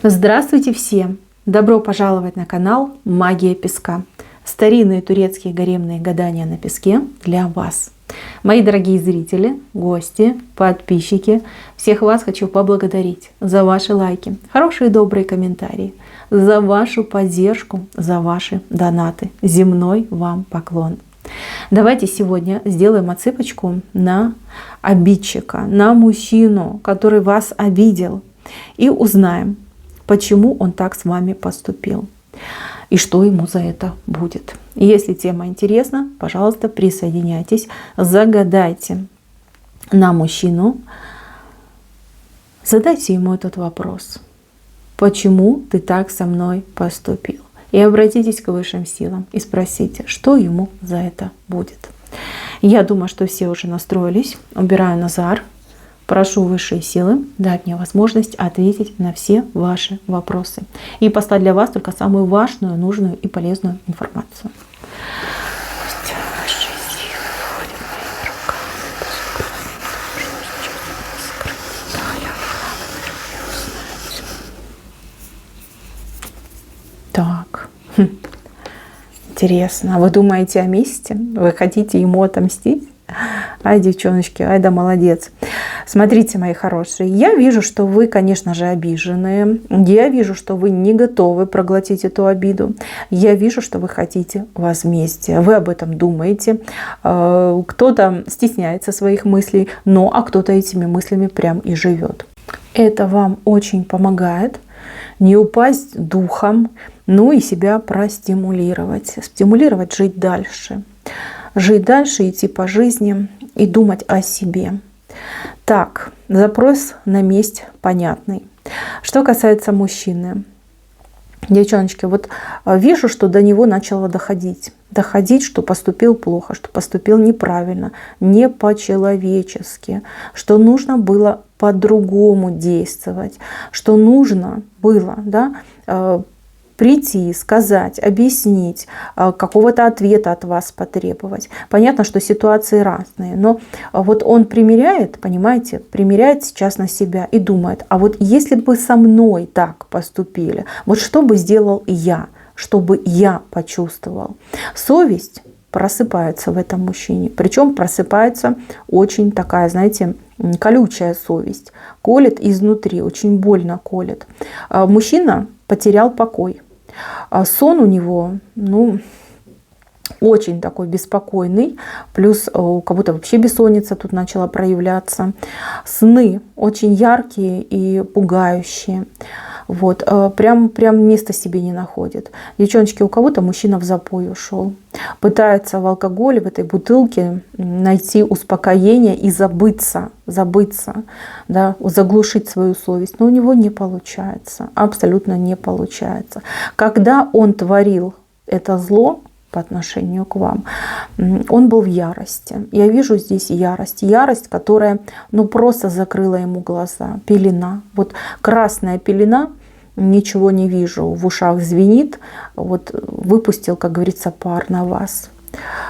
Здравствуйте всем! Добро пожаловать на канал Магия Песка. Старинные турецкие гаремные гадания на песке для вас. Мои дорогие зрители, гости, подписчики, всех вас хочу поблагодарить за ваши лайки, хорошие и добрые комментарии, за вашу поддержку, за ваши донаты. Земной вам поклон. Давайте сегодня сделаем отсыпочку на обидчика, на мужчину, который вас обидел, и узнаем, почему он так с вами поступил и что ему за это будет. Если тема интересна, пожалуйста, присоединяйтесь, загадайте на мужчину, задайте ему этот вопрос: почему ты так со мной поступил? И обратитесь к высшим силам и спросите, что ему за это будет. Я думаю, что все уже настроились. Убираю Назар. Прошу высшие силы дать мне возможность ответить на все ваши вопросы и послать для вас только самую важную, нужную и полезную информацию. Пусть высшие силы входят в мои рукава, Так, интересно. Вы думаете о месте? Вы хотите ему отомстить? Ай, девчоночки, ай да молодец. Смотрите, мои хорошие, я вижу, что вы, конечно же, обиженные. Я вижу, что вы не готовы проглотить эту обиду. Я вижу, что вы хотите возмездия. Вы об этом думаете. Кто-то стесняется своих мыслей, а кто-то этими мыслями прям и живет. Это вам очень помогает не упасть духом, и себя простимулировать. Стимулировать жить дальше. Жить дальше, идти по жизни и думать о себе. Так, запрос на месть понятный. Что касается мужчины. Девчоночки, вот вижу, что до него начало доходить. Доходить, что поступил плохо, что поступил неправильно, не по-человечески, что нужно было по-другому действовать, что нужно было, прийти, сказать, объяснить, какого-то ответа от вас потребовать. Понятно, что ситуации разные, но вот он примеряет, понимаете, примеряет сейчас на себя и думает: а вот если бы со мной так поступили, вот что бы сделал я, чтобы я почувствовал. Совесть просыпается в этом мужчине, причем просыпается очень такая, знаете, колючая совесть, колет изнутри, очень больно колет. Мужчина потерял покой. Сон у него, очень такой беспокойный, плюс у кого-то вообще бессонница тут начала проявляться. Сны очень яркие и пугающие. Вот, прям места себе не находит. Девчоночки, у кого-то мужчина в запой ушел. Пытается в алкоголе, в этой бутылке найти успокоение и забыться, заглушить свою совесть. Но у него не получается, абсолютно не получается. Когда он творил это зло по отношению к вам, он был в ярости. Я вижу здесь ярость, которая просто закрыла ему глаза. Пелена, вот красная пелена. Ничего не вижу, в ушах звенит, вот выпустил, как говорится, пар на вас.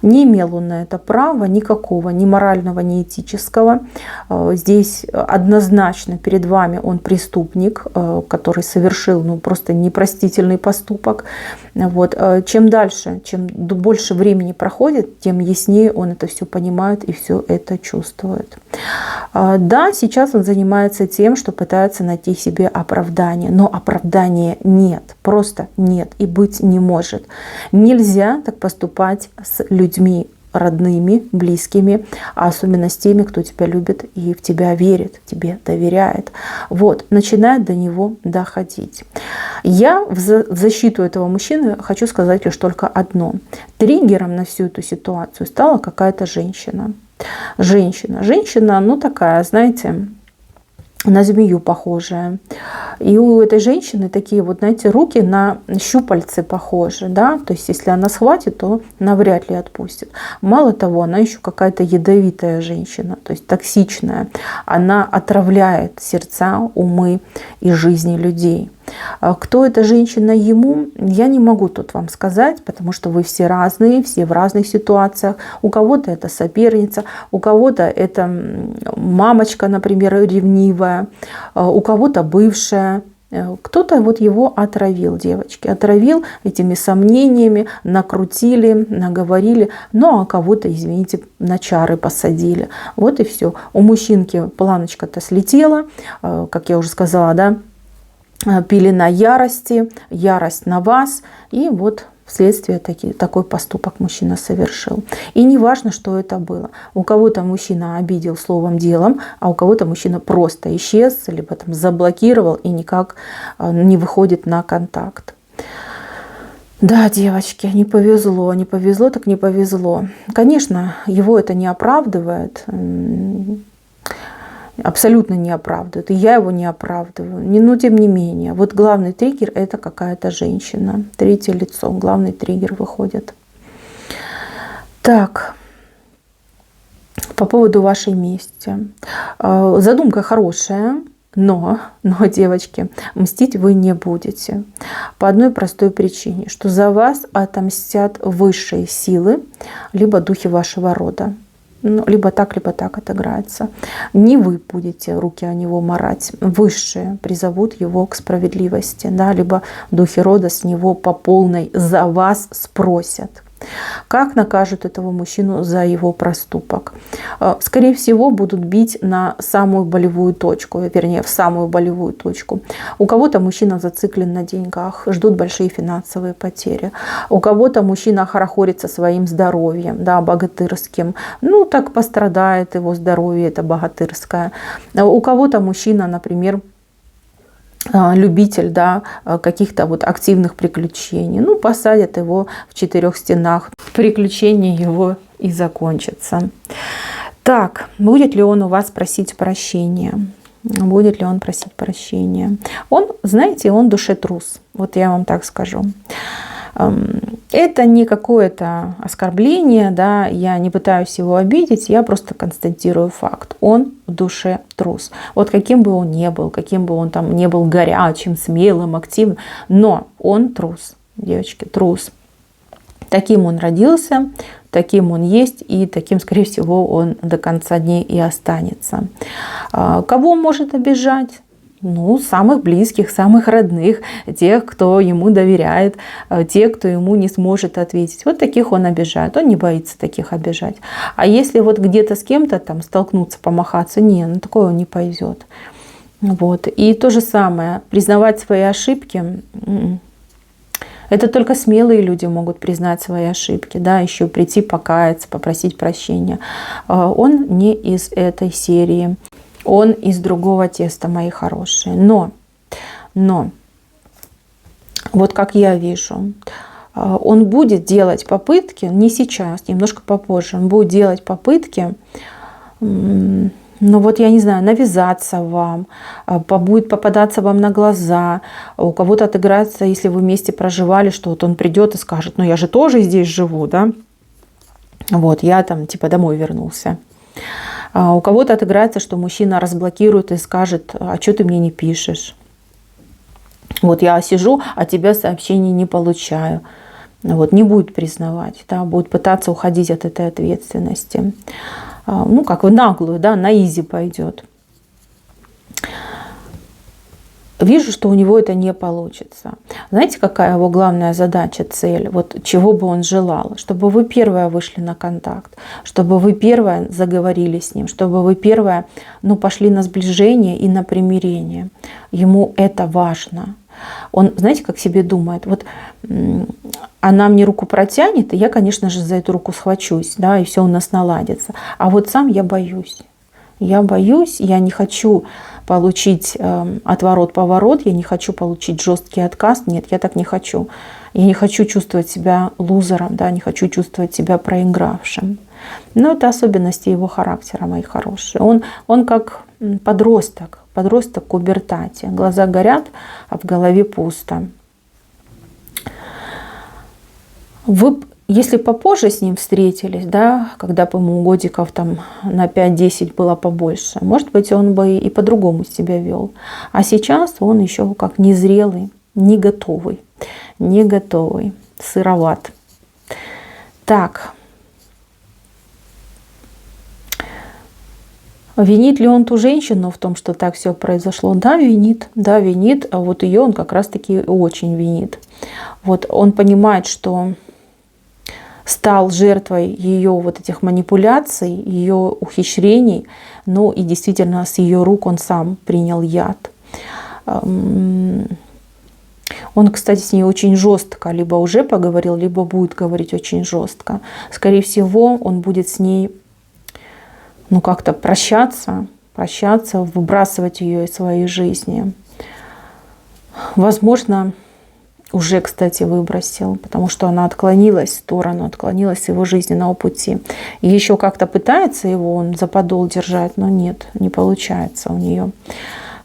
Не имел он на это права никакого, ни морального, ни этического. Здесь однозначно перед вами он преступник, который совершил просто непростительный поступок. Вот. Чем дальше, чем больше времени проходит, тем яснее он это все понимает и все это чувствует. Да, сейчас он занимается тем, что пытается найти себе оправдание, но оправдания нет, просто нет и быть не может. Нельзя так поступать с людьми родными, близкими, а особенно с теми, кто тебя любит и в тебя верит, тебе доверяет. Вот, начинает до него доходить. Я в защиту этого мужчины хочу сказать лишь только одно. Триггером на всю эту ситуацию стала какая-то женщина. Женщина, такая, знаете, на змею похожая. И у этой женщины такие руки на щупальцы похожи, То есть, если она схватит, то навряд ли отпустит. Мало того, она еще какая-то ядовитая женщина, то есть токсичная. Она отравляет сердца, умы и жизни людей. Кто эта женщина ему, я не могу тут вам сказать, потому что вы все разные, все в разных ситуациях. У кого-то это соперница, у кого-то это мамочка, например, ревнивая, у кого-то бывшая, Кто-то вот его отравил, девочки, отравил этими сомнениями, накрутили, наговорили, ну а кого-то, извините, на чары посадили. Вот и все. У мужчинки планочка-то слетела, как я уже сказала, да, пелена ярости, ярость на вас, и вот вследствие такой поступок мужчина совершил. И не важно, что это было. У кого-то мужчина обидел словом, делом, а у кого-то мужчина просто исчез, либо там заблокировал и никак не выходит на контакт. Да, девочки, не повезло, не повезло, так не повезло. Конечно, его это не оправдывает, абсолютно не оправдывает, и я его не оправдываю, но тем не менее. Вот главный триггер – это какая-то женщина, третье лицо, главный триггер выходит. Так, по поводу вашей мести. Задумка хорошая, но, девочки, мстить вы не будете. По одной простой причине, что за вас отомстят высшие силы, либо духи вашего рода. Либо так отыграется. Не вы будете руки о него марать. Высшие призовут его к справедливости. Да? Либо духи рода с него по полной за вас спросят. Как накажут этого мужчину за его проступок? Скорее всего, будут бить на самую болевую точку, вернее, в самую болевую точку. У кого-то мужчина зациклен на деньгах, ждут большие финансовые потери. У кого-то мужчина хорохорится своим здоровьем, да, богатырским. Ну, так пострадает его здоровье, это богатырское. У кого-то мужчина, например, любитель, да, каких-то вот активных приключений. Ну, посадят его в 4 стенах. Приключения его и закончатся. Так, будет ли он у вас просить прощения? Будет ли он просить прощения? Он, знаете, он душетрус. Вот я вам так скажу. Это не какое-то оскорбление, да, я не пытаюсь его обидеть, я просто констатирую факт. Он в душе трус. Вот каким бы он ни был, каким бы он там не был горячим, смелым, активным, но он трус, девочки, трус. Таким он родился, таким он есть, и таким, скорее всего, он до конца дней и останется. Кого он может обижать? Ну, самых близких, самых родных, тех, кто ему доверяет, тех, кто ему не сможет ответить. Вот таких он обижает, он не боится таких обижать. А если вот где-то с кем-то там столкнуться, помахаться, не, на такое он не пойдет. Вот. И то же самое, признавать свои ошибки, это только смелые люди могут признать свои ошибки, да, еще прийти покаяться, попросить прощения. Он не из этой серии. Он из другого теста, мои хорошие. Но, вот как я вижу, он будет делать попытки, не сейчас, немножко попозже, он будет делать попытки, ну вот я не знаю, навязаться вам, будет попадаться вам на глаза, у кого-то отыграться, если вы вместе проживали, что вот он придет и скажет, ну я же тоже здесь живу, да, вот я там типа домой вернулся. У кого-то отыграется, что мужчина разблокирует и скажет, а что ты мне не пишешь? Вот я сижу, а тебя сообщений не получаю. Вот, не будет признавать, да, будет пытаться уходить от этой ответственности. Ну, как в наглую, да, на изи пойдет. Вижу, что у него это не получится. Знаете, какая его главная задача, цель? Вот чего бы он желал? Чтобы вы первая вышли на контакт, чтобы вы первая заговорили с ним, чтобы вы первая, ну, пошли на сближение и на примирение. Ему это важно. Он, знаете, как себе думает, вот она мне руку протянет, и я, конечно же, за эту руку схвачусь, да, и все у нас наладится. А вот сам я боюсь. Я боюсь, я не хочу получить отворот-поворот, я не хочу получить жесткий отказ. Нет, я так не хочу. Я не хочу чувствовать себя лузером, да, не хочу чувствовать себя проигравшим. Но это особенности его характера, мои хорошие. Он как подросток в пубертате. Глаза горят, а в голове пусто. Вы, если попозже с ним встретились, да, когда бы ему годиков там на 5-10 было побольше, может быть, он бы и по-другому себя вел. А сейчас он еще как незрелый, не готовый, сыроват. Так. Винит ли он ту женщину в том, что так все произошло? Да, винит. Да, винит. А вот ее он как раз-таки очень винит. Вот он понимает, что стал жертвой ее вот этих манипуляций, ее ухищрений, ну и действительно с ее рук он сам принял яд. Он, кстати, с ней очень жестко либо уже поговорил, либо будет говорить очень жестко. Скорее всего, он будет с ней, ну, как-то прощаться, выбрасывать ее из своей жизни. Возможно, уже, кстати, выбросил, потому что она отклонилась в сторону, отклонилась с его жизненного пути. И еще как-то пытается его он за подол держать, но нет, не получается у нее.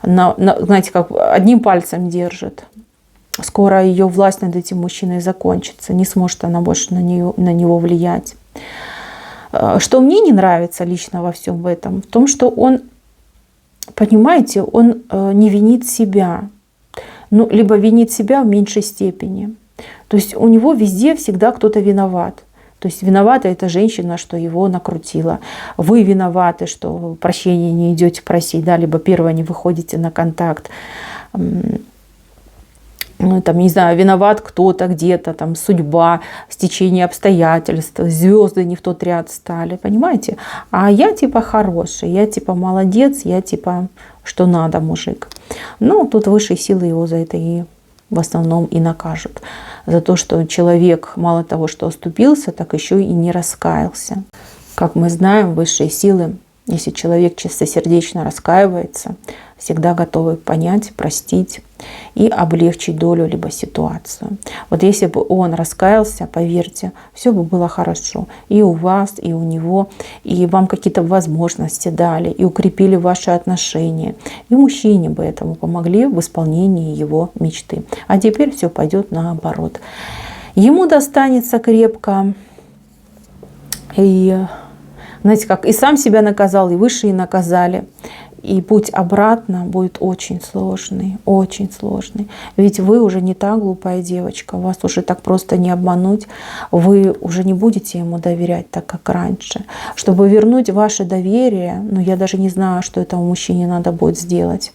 Знаете, как одним пальцем держит. Скоро ее власть над этим мужчиной закончится, не сможет она больше на него влиять. Что мне не нравится лично во всем этом, в том, что он, понимаете, он не винит себя. Ну, либо винит себя в меньшей степени. То есть у него везде всегда кто-то виноват. То есть виновата эта женщина, что его накрутила. Вы виноваты, что прощения не идете просить, да, либо первое не выходите на контакт. Ну, там, не знаю, виноват кто-то где-то, там, судьба, стечение обстоятельств, звезды не в тот ряд стали, понимаете? А я типа хороший, я типа молодец, я типа что надо, мужик. Ну, тут высшие силы его за это и в основном и накажут. За то, что человек мало того, что оступился, так еще и не раскаялся. Как мы знаем, высшие силы, если человек чистосердечно раскаивается, всегда готовы понять, простить и облегчить долю либо ситуацию. Вот если бы он раскаялся, поверьте, все бы было хорошо. И у вас, и у него, и вам какие-то возможности дали, и укрепили ваши отношения. И мужчине бы этому помогли в исполнении его мечты. А теперь все пойдет наоборот. Ему достанется крепко. И, знаете, как и сам себя наказал, и высшие наказали. И путь обратно будет очень сложный, очень сложный. Ведь вы уже не та глупая девочка, вас уже так просто не обмануть. Вы уже не будете ему доверять так, как раньше. Чтобы вернуть ваше доверие, ну я даже не знаю, что этому мужчине надо будет сделать.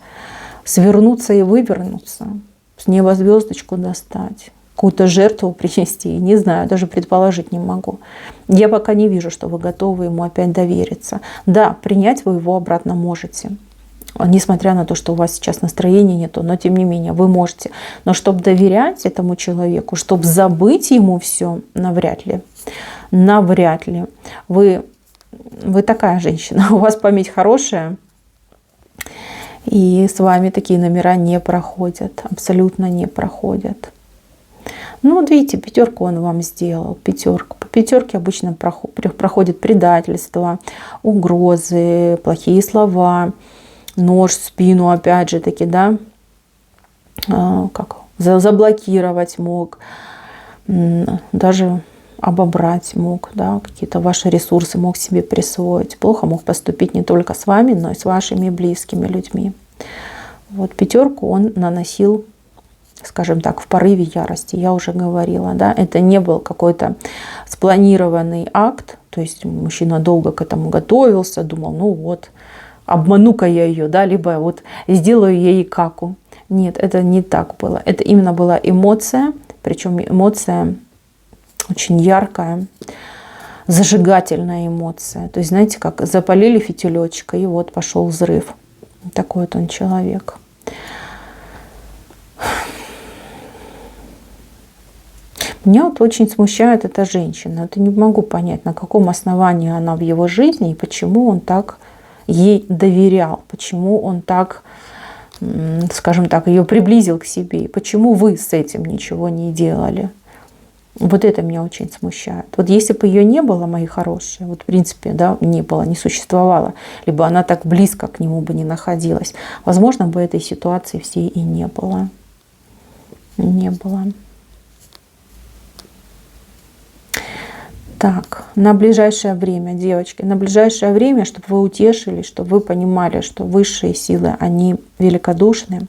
Свернуться и вывернуться, с неба звездочку достать, какую-то жертву принести, не знаю, даже предположить не могу. Я пока не вижу, что вы готовы ему опять довериться. Да, принять вы его обратно можете, несмотря на то, что у вас сейчас настроения нету, но тем не менее вы можете. Но чтобы доверять этому человеку, чтобы забыть ему все, навряд ли. Навряд ли. Вы такая женщина, у вас память хорошая, и с вами такие номера не проходят, абсолютно не проходят. Ну, вот видите, пятерку он вам сделал, пятерку. По пятерке обычно проходит предательство, угрозы, плохие слова, нож в спину, опять же таки, да, как заблокировать мог, даже обобрать мог, да, какие-то ваши ресурсы мог себе присвоить. Плохо мог поступить не только с вами, но и с вашими близкими людьми. Вот пятерку он наносил, скажем так, в порыве ярости, я уже говорила, да, это не был какой-то спланированный акт, то есть мужчина долго к этому готовился, думал, ну вот, обману-ка я ее, да, либо вот сделаю ей каку. Нет, это не так было, это именно была эмоция, причем эмоция очень яркая, зажигательная эмоция, то есть, знаете, как запалили фитилечка, и вот пошел взрыв. Такой вот он человек. Меня вот очень смущает эта женщина. Это не могу понять, на каком основании она в его жизни и почему он так ей доверял, почему он так, скажем так, ее приблизил к себе, и почему вы с этим ничего не делали. Вот это меня очень смущает. Вот если бы ее не было, мои хорошие, вот в принципе, да, не было, не существовало, либо она так близко к нему бы не находилась, возможно, бы этой ситуации всей и не было. Не было. Так, на ближайшее время, девочки, на ближайшее время, чтобы вы утешились, чтобы вы понимали, что высшие силы, они великодушны,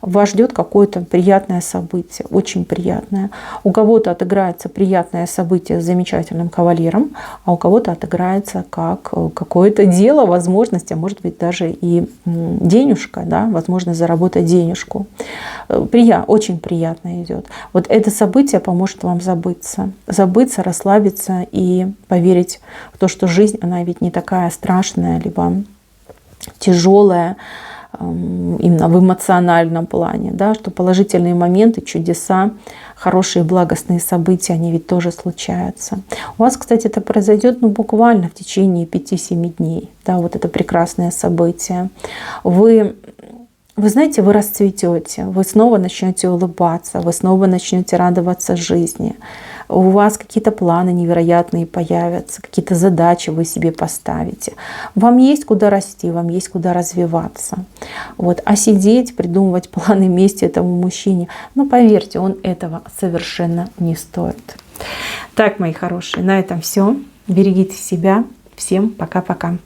вас ждет какое-то приятное событие, очень приятное. У кого-то отыграется приятное событие с замечательным кавалером, а у кого-то отыграется как какое-то дело, возможность, а может быть даже и денежка, да, возможность заработать денежку. Очень приятно идет. Вот это событие поможет вам забыться, расслабиться и поверить в то, что жизнь, она ведь не такая страшная, либо тяжелая, именно в эмоциональном плане, да, что положительные моменты, чудеса, хорошие благостные события, они ведь тоже случаются. У вас, кстати, это произойдет буквально в течение 5-7 дней. Да, вот это прекрасное событие. Вы знаете, вы расцветете, вы снова начнете улыбаться, вы снова начнете радоваться жизни. У вас какие-то планы невероятные появятся, какие-то задачи вы себе поставите. Вам есть куда расти, вам есть куда развиваться. Вот. А сидеть, придумывать планы мести этому мужчине, поверьте, он этого совершенно не стоит. Так, мои хорошие, на этом все. Берегите себя. Всем пока-пока.